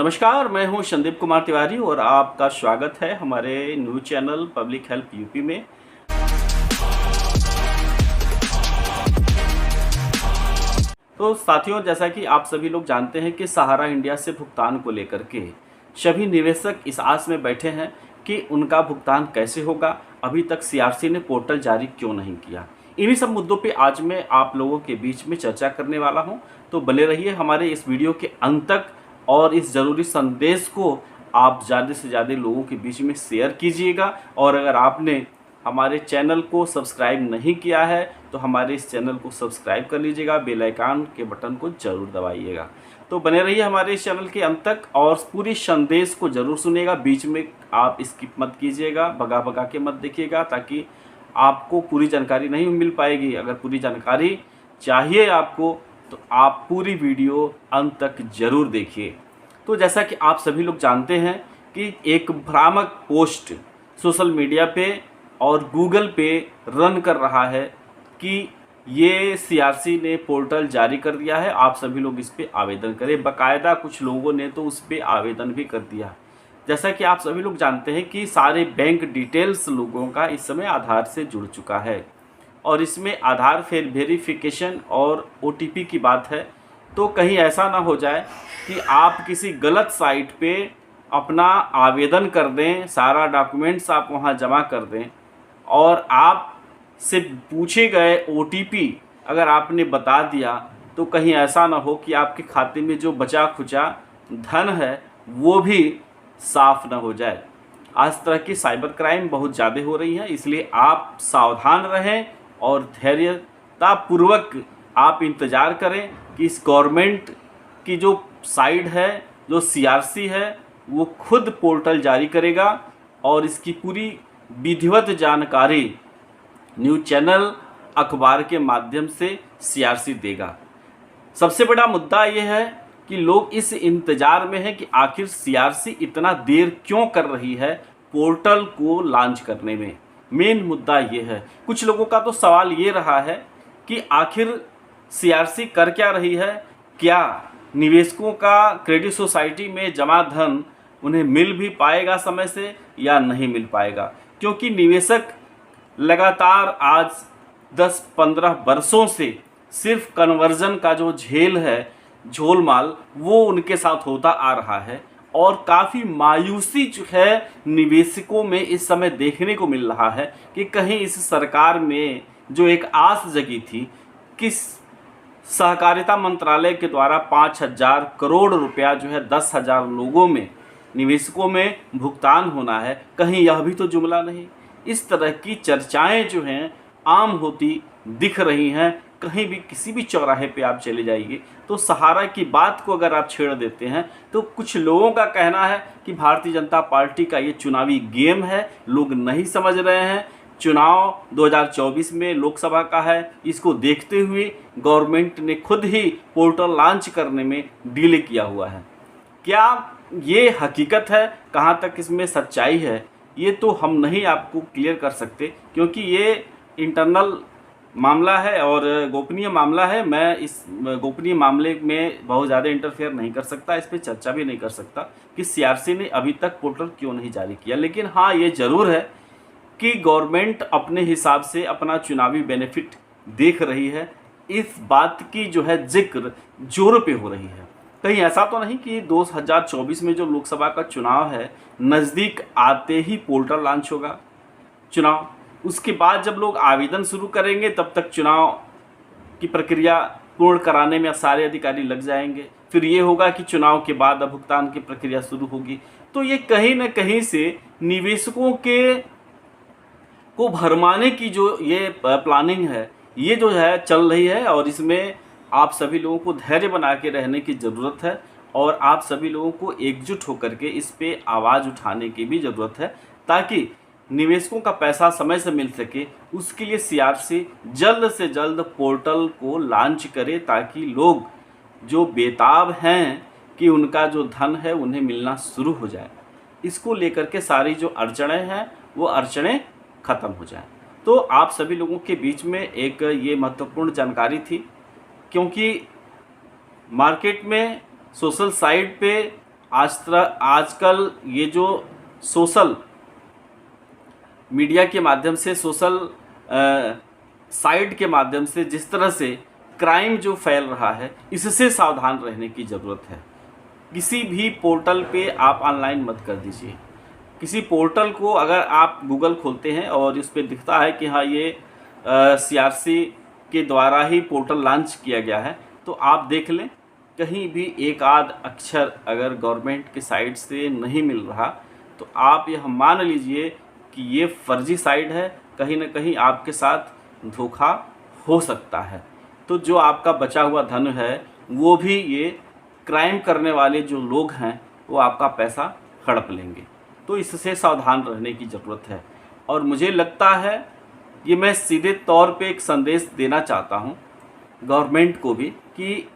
नमस्कार, मैं हूं संदीप कुमार तिवारी और आपका स्वागत है हमारे news channel public help UP में। तो साथियों, जैसा कि आप सभी लोग जानते हैं कि सहारा इंडिया से भुगतान को लेकर के सभी निवेशक इस आस में बैठे हैं कि उनका भुगतान कैसे होगा। अभी तक सीआरसी ने पोर्टल जारी क्यों नहीं किया। इन्हीं सब मुद्दों पे आज मैं आप लोगों के बीच में चर्चा करने वाला हूं। तो बने रहिए हमारे इस वीडियो के अंत तक और इस ज़रूरी संदेश को आप ज़्यादा से ज़्यादा लोगों के बीच में शेयर कीजिएगा। और अगर आपने हमारे चैनल को सब्सक्राइब नहीं किया है तो हमारे इस चैनल को सब्सक्राइब कर लीजिएगा, बेल आइकन के बटन को ज़रूर दबाइएगा। तो बने रहिए हमारे इस चैनल के अंत तक और पूरी संदेश को ज़रूर सुनिएगा। बीच में आप स्किप मत कीजिएगा, भगा भगा के मत देखिएगा, ताकि आपको पूरी जानकारी नहीं मिल पाएगी। अगर पूरी जानकारी चाहिए आपको तो आप पूरी वीडियो अंत तक ज़रूर देखिए। तो जैसा कि आप सभी लोग जानते हैं कि एक भ्रामक पोस्ट सोशल मीडिया पे और गूगल पे रन कर रहा है कि ये सीआरसी ने पोर्टल जारी कर दिया है, आप सभी लोग इस पे आवेदन करें। बाकायदा कुछ लोगों ने तो उस पर आवेदन भी कर दिया। जैसा कि आप सभी लोग जानते हैं कि सारे बैंक डिटेल्स लोगों का इस समय आधार से जुड़ चुका है और इसमें आधार वेरिफिकेशन और ओटीपी की बात है। तो कहीं ऐसा ना हो जाए कि आप किसी गलत साइट पे अपना आवेदन कर दें, सारा डॉक्यूमेंट्स आप वहां जमा कर दें और आप से पूछे गए ओटीपी अगर आपने बता दिया तो कहीं ऐसा ना हो कि आपके खाते में जो बचा खुचा धन है वो भी साफ ना हो जाए। आज तरह की साइबर क्राइम बहुत ज़्यादा हो रही है, इसलिए आप सावधान रहें और धैर्यतापूर्वक आप इंतज़ार करें कि इस गवर्नमेंट की जो साइट है, जो सीआरसी है, वो खुद पोर्टल जारी करेगा और इसकी पूरी विधिवत जानकारी न्यूज़ चैनल अखबार के माध्यम से सीआरसी देगा। सबसे बड़ा मुद्दा ये है कि लोग इस इंतज़ार में हैं कि आखिर सीआरसी इतना देर क्यों कर रही है पोर्टल को लॉन्च करने में। मेन मुद्दा ये है। कुछ लोगों का तो सवाल ये रहा है कि आखिर सीआरसी कर क्या रही है, क्या निवेशकों का क्रेडिट सोसाइटी में जमा धन उन्हें मिल भी पाएगा समय से या नहीं मिल पाएगा। क्योंकि निवेशक लगातार आज 10-15 वर्षों से सिर्फ कन्वर्जन का जो झेल है, झोलमाल, वो उनके साथ होता आ रहा है और काफ़ी मायूसी जो है निवेशकों में इस समय देखने को मिल रहा है कि कहीं इस सरकार में जो एक आस जगी थी कि सहकारिता मंत्रालय के द्वारा 5,000 करोड़ रुपया जो है 10,000 लोगों में, निवेशकों में भुगतान होना है, कहीं यह भी तो जुमला नहीं। इस तरह की चर्चाएं जो हैं आम होती दिख रही हैं। कहीं भी किसी भी चौराहे पे आप चले जाइए तो सहारा की बात को अगर आप छेड़ देते हैं तो कुछ लोगों का कहना है कि भारतीय जनता पार्टी का ये चुनावी गेम है, लोग नहीं समझ रहे हैं। चुनाव 2024 में लोकसभा का है, इसको देखते हुए गवर्नमेंट ने खुद ही पोर्टल लॉन्च करने में डिले किया हुआ है। क्या ये हकीकत है, कहाँ तक इसमें सच्चाई है, ये तो हम नहीं आपको क्लियर कर सकते क्योंकि ये इंटरनल मामला है और गोपनीय मामला है। मैं इस गोपनीय मामले में बहुत ज़्यादा इंटरफेयर नहीं कर सकता, इस पर चर्चा भी नहीं कर सकता कि सीआरसी ने अभी तक पोर्टल क्यों नहीं जारी किया। लेकिन हाँ, ये ज़रूर है कि गवर्नमेंट अपने हिसाब से अपना चुनावी बेनिफिट देख रही है। इस बात की जो है जिक्र जोरों पे हो रही है। कहीं ऐसा तो नहीं कि 2024 में जो लोकसभा का चुनाव है, नज़दीक आते ही पोर्टल लॉन्च होगा चुनाव, उसके बाद जब लोग आवेदन शुरू करेंगे तब तक चुनाव की प्रक्रिया पूर्ण कराने में सारे अधिकारी लग जाएंगे। फिर ये होगा कि चुनाव के बाद भुगतान की प्रक्रिया शुरू होगी। तो ये कहीं ना कहीं से निवेशकों के को भरमाने की जो ये प्लानिंग है, ये जो है चल रही है और इसमें आप सभी लोगों को धैर्य बना के रहने की ज़रूरत है और आप सभी लोगों को एकजुट होकर के इस पे आवाज़ उठाने की भी ज़रूरत है ताकि निवेशकों का पैसा समय से मिल सके। उसके लिए सीआरसी जल्द से जल्द पोर्टल को लॉन्च करे ताकि लोग जो बेताब हैं कि उनका जो धन है उन्हें मिलना शुरू हो जाए। इसको लेकर के सारी जो अड़चनें हैं वो अड़चनें ख़त्म हो जाएं। तो आप सभी लोगों के बीच में एक ये महत्वपूर्ण जानकारी थी क्योंकि मार्केट में सोशल साइट पे आजकल ये जो सोशल मीडिया के माध्यम से, सोशल साइट के माध्यम से जिस तरह से क्राइम जो फैल रहा है, इससे सावधान रहने की ज़रूरत है। किसी भी पोर्टल पे आप ऑनलाइन मत कर दीजिए। किसी पोर्टल को अगर आप गूगल खोलते हैं और इस पर दिखता है कि हाँ ये CRC के द्वारा ही पोर्टल लॉन्च किया गया है, तो आप देख लें, कहीं भी एक आध अक्षर अगर गवर्नमेंट की साइट से नहीं मिल रहा तो आप यह मान लीजिए कि ये फर्जी साइट है, कहीं ना कहीं आपके साथ धोखा हो सकता है। तो जो आपका बचा हुआ धन है वो भी ये क्राइम करने वाले जो लोग हैं वो आपका पैसा हड़प लेंगे। तो इससे सावधान रहने की ज़रूरत है। और मुझे लगता है ये मैं सीधे तौर पे एक संदेश देना चाहता हूँ गवर्नमेंट को भी कि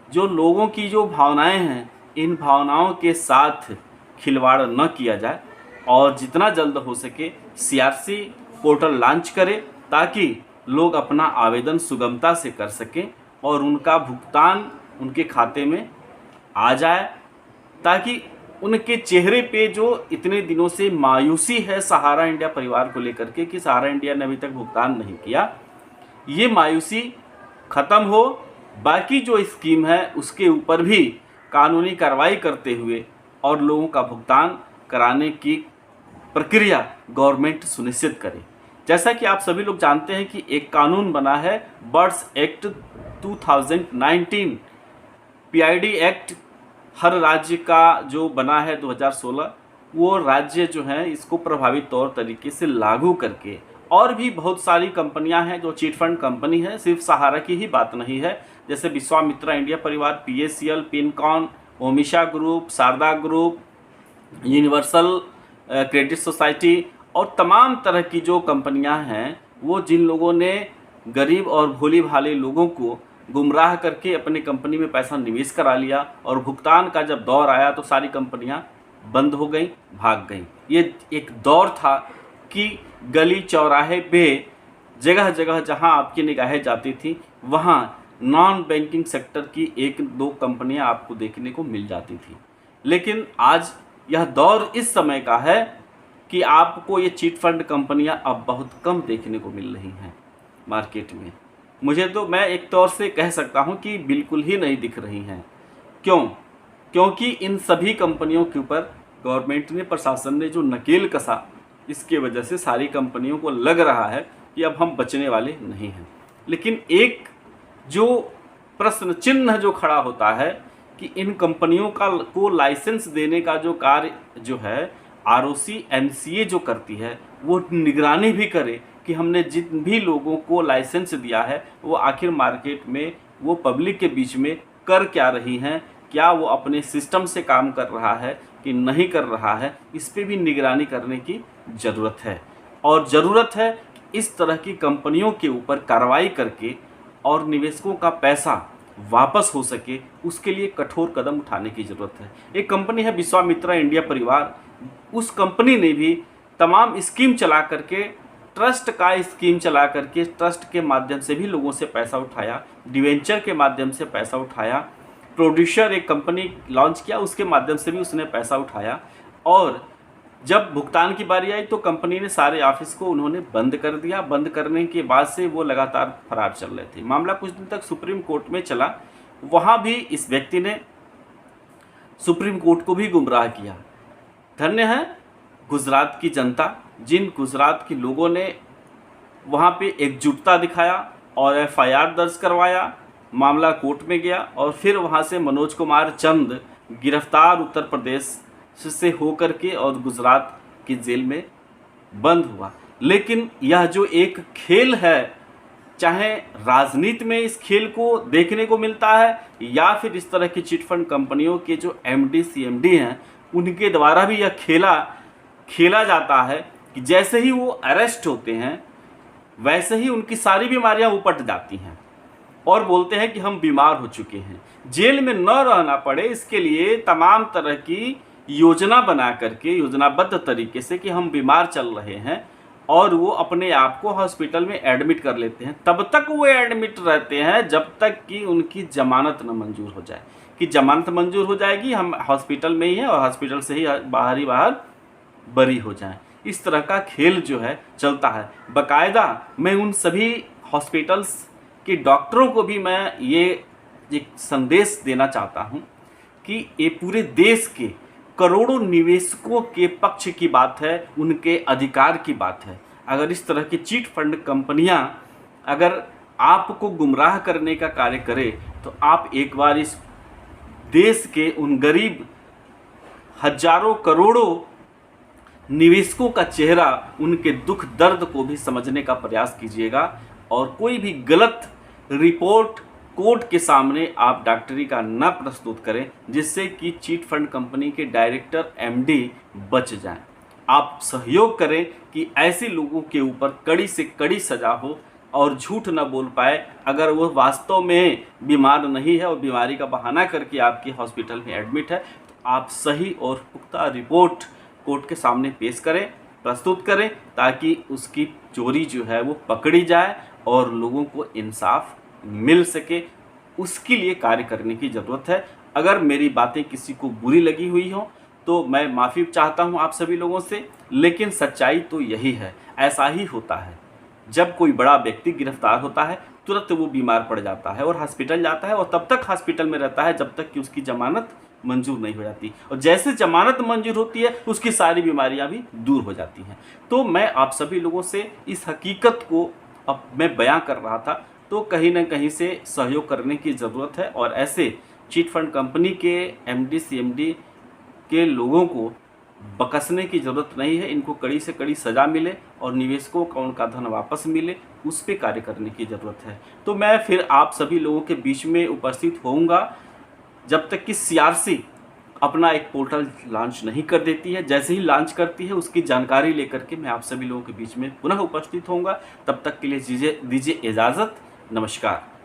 जो लोगों की जो भावनाएं हैं, इन भावनाओं के साथ खिलवाड़ न किया जाए और जितना जल्द हो सके CRC पोर्टल लॉन्च करे ताकि लोग अपना आवेदन सुगमता से कर सकें और उनका भुगतान उनके खाते में आ जाए, ताकि उनके चेहरे पे जो इतने दिनों से मायूसी है सहारा इंडिया परिवार को लेकर के कि सहारा इंडिया ने अभी तक भुगतान नहीं किया, ये मायूसी ख़त्म हो। बाकी जो स्कीम है उसके ऊपर भी कानूनी कार्रवाई करते हुए और लोगों का भुगतान कराने की प्रक्रिया गवर्नमेंट सुनिश्चित करे। जैसा कि आप सभी लोग जानते हैं कि एक कानून बना है बर्ड्स एक्ट 2019, PID एक्ट हर राज्य का जो बना है 2016, वो राज्य जो हैं इसको प्रभावी तौर तरीके से लागू करके, और भी बहुत सारी कंपनियां हैं जो चीट फंड कंपनी है, सिर्फ सहारा की ही बात नहीं है, जैसे Vishwamitra India Parivar, PACL, Pincon, Omisha group, Sharda group, universal credit society और तमाम तरह की जो कंपनियां हैं, वो जिन लोगों ने गरीब और भोली भाले लोगों को गुमराह करके अपनी कंपनी में पैसा निवेश करा लिया और भुगतान का जब दौर आया तो सारी कंपनियां बंद हो गई, भाग गई। ये एक दौर था कि गली चौराहे पे जगह जगह जहां आपकी निगाहें जाती थी वहां नॉन बैंकिंग सेक्टर की एक दो कंपनियां आपको देखने को मिल जाती थी। लेकिन आज यह दौर इस समय का है कि आपको ये चीट फंड कंपनियां अब बहुत कम देखने को मिल रही हैं मार्केट में। मुझे तो, मैं एक तौर से कह सकता हूं कि बिल्कुल ही नहीं दिख रही हैं। क्यों? क्योंकि इन सभी कंपनियों के ऊपर गवर्नमेंट ने, प्रशासन ने जो नकेल कसा, इसके वजह से सारी कंपनियों को लग रहा है कि अब हम बचने वाले नहीं हैं। लेकिन एक जो प्रश्न चिन्ह जो खड़ा होता है कि इन कंपनियों को लाइसेंस देने का जो कार्य जो है ROC MCA जो करती है, वो निगरानी भी करे कि हमने जिन भी लोगों को लाइसेंस दिया है वो आखिर मार्केट में, वो पब्लिक के बीच में कर क्या रही हैं, क्या वो अपने सिस्टम से काम कर रहा है कि नहीं कर रहा है, इस पे भी निगरानी करने की ज़रूरत है। और ज़रूरत है कि इस तरह की कंपनियों के ऊपर कार्रवाई करके और निवेशकों का पैसा वापस हो सके, उसके लिए कठोर कदम उठाने की ज़रूरत है। एक कंपनी है विश्वामित्रा इंडिया परिवार, उस कंपनी ने भी तमाम स्कीम चला करके, ट्रस्ट का स्कीम चला करके, ट्रस्ट के माध्यम से भी लोगों से पैसा उठाया, डिवेंचर के माध्यम से पैसा उठाया, प्रोड्यूसर एक कंपनी लॉन्च किया उसके माध्यम से भी उसने पैसा उठाया। और जब भुगतान की बारी आई तो कंपनी ने सारे ऑफिस को उन्होंने बंद कर दिया। बंद करने के बाद से वो लगातार फरार चल रहे थे। मामला कुछ दिन तक सुप्रीम कोर्ट में चला, वहाँ भी इस व्यक्ति ने सुप्रीम कोर्ट को भी गुमराह किया। धन्य है गुजरात की जनता, जिन गुजरात के लोगों ने वहाँ पे एकजुटता दिखाया और FIR दर्ज करवाया, मामला कोर्ट में गया और फिर वहाँ से मनोज कुमार चंद गिरफ्तार उत्तर प्रदेश से होकर के और गुजरात की जेल में बंद हुआ। लेकिन यह जो एक खेल है, चाहे राजनीति में इस खेल को देखने को मिलता है या फिर इस तरह की चिटफंड कंपनियों के जो MD CMD हैं उनके द्वारा भी यह खेला जाता है कि जैसे ही वो अरेस्ट होते हैं वैसे ही उनकी सारी बीमारियां उपट जाती हैं और बोलते हैं कि हम बीमार हो चुके हैं। जेल में न रहना पड़े इसके लिए तमाम तरह की योजना बना करके, योजनाबद्ध तरीके से कि हम बीमार चल रहे हैं, और वो अपने आप को हॉस्पिटल में एडमिट कर लेते हैं। तब तक वो एडमिट रहते हैं जब तक कि उनकी जमानत न मंजूर हो जाए। कि जमानत मंजूर हो जाएगी, हम हॉस्पिटल में ही हैं और हॉस्पिटल से ही बाहर बरी हो जाएं। इस तरह का खेल जो है चलता है। बाकायदा मैं उन सभी हॉस्पिटल्स के डॉक्टरों को भी मैं ये एक संदेश देना चाहता हूँ कि ये पूरे देश के करोड़ों निवेशकों के पक्ष की बात है, उनके अधिकार की बात है। अगर इस तरह की चिट फंड कंपनियां अगर आपको गुमराह करने का कार्य करे तो आप एक बार इस देश के उन गरीब हजारों करोड़ों निवेशकों का चेहरा, उनके दुख दर्द को भी समझने का प्रयास कीजिएगा और कोई भी गलत रिपोर्ट कोर्ट के सामने आप डॉक्टरी का न प्रस्तुत करें, जिससे कि चिट फंड कंपनी के डायरेक्टर एमडी बच जाएं। आप सहयोग करें कि ऐसे लोगों के ऊपर कड़ी से कड़ी सजा हो और झूठ न बोल पाए। अगर वो वास्तव में बीमार नहीं है और बीमारी का बहाना करके आपके हॉस्पिटल में एडमिट है, तो आप सही और पुख्ता रिपोर्ट कोर्ट के सामने पेश करें, प्रस्तुत करें, ताकि उसकी चोरी जो है वो पकड़ी जाए और लोगों को इंसाफ मिल सके। उसके लिए कार्य करने की ज़रूरत है। अगर मेरी बातें किसी को बुरी लगी हुई हो तो मैं माफ़ी चाहता हूं आप सभी लोगों से, लेकिन सच्चाई तो यही है। ऐसा ही होता है, जब कोई बड़ा व्यक्ति गिरफ्तार होता है तुरंत वो बीमार पड़ जाता है और हॉस्पिटल जाता है और तब तक हॉस्पिटल में रहता है जब तक कि उसकी जमानत मंजूर नहीं हो जाती, और जैसे जमानत मंजूर होती है उसकी सारी बीमारियां भी दूर हो जाती हैं। तो मैं आप सभी लोगों से इस हकीकत को अब मैं बयां कर रहा था, तो कहीं ना कहीं से सहयोग करने की ज़रूरत है और ऐसे चिट फंड कंपनी के एमडी सीएमडी के लोगों को बकसने की ज़रूरत नहीं है। इनको कड़ी से कड़ी सज़ा मिले और निवेशकों का उनका धन वापस मिले, उस पर कार्य करने की ज़रूरत है। तो मैं फिर आप सभी लोगों के बीच में उपस्थित होऊंगा जब तक कि सीआरसी अपना एक पोर्टल लॉन्च नहीं कर देती है। जैसे ही लॉन्च करती है उसकी जानकारी लेकर के मैं आप सभी लोगों के बीच में पुनः उपस्थित होऊंगा। तब तक के लिए दीजिए इजाज़त। नमस्कार।